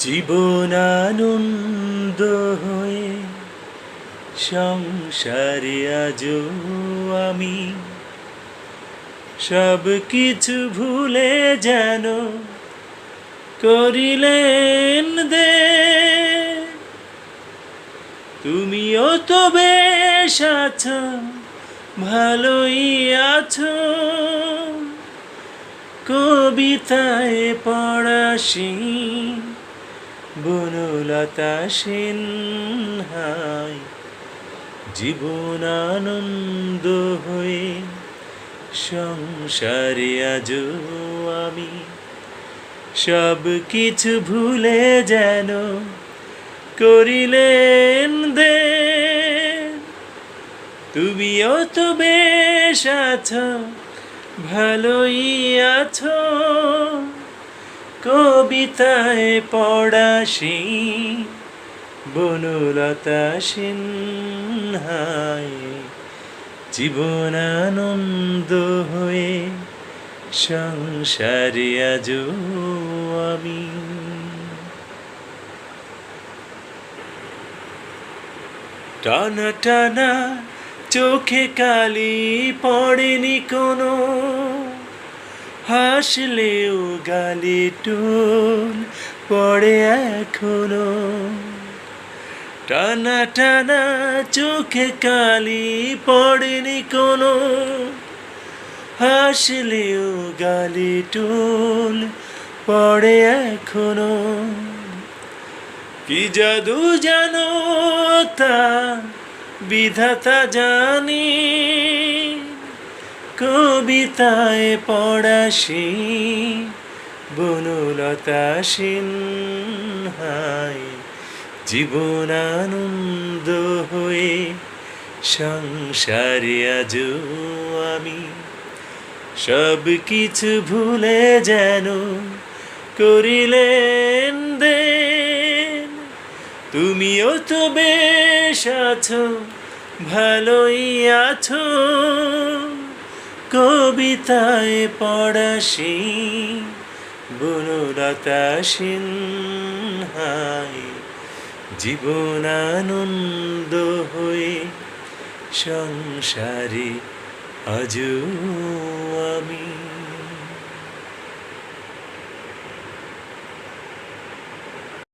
জীবনানন্দ হয়ে সংসারে আজও আমি সব কিছু ভুলে যেন করিলেন দে। তুমিও তো বেশ আছো, ভালোই আছো, কবিতায় পড়াশি বনলতা সিনহায়। জীবনানন্দ হয়ে সংসারে আজও আমি সব কিছু ভুলে যেন করিলেন দে। তুমিও তো বেশ আছো, ভালোই আছো, কবিতায় পড়াশি বনলতা সিনহায়। জীবনানন্দ হয়ে সংসারে আজও আমি। টানা টানা চোখে কালি পড়েনি কোনো, হাসলেও গালি টুল পড়ে এখনো। টানা টানা চোখে কালি পড়েনি কোনো, হাসলেও গালি টুল পড়ে এখনো। কি জাদু জানো তা বিধাতা জানি, কবিতায় পড়াশি বনলতা সিনহায়। জীবনানন্দ হয়ে সংসারে আজও আমি সব কিছু ভুলে যেন করিলেন দে। তুমিও তো বেশ আছো, ভালোই আছো, কবিতায় পড়াশি বনলতা সিনহায়। জীবনানন্দ হয়ে সংসারে আজও আমি।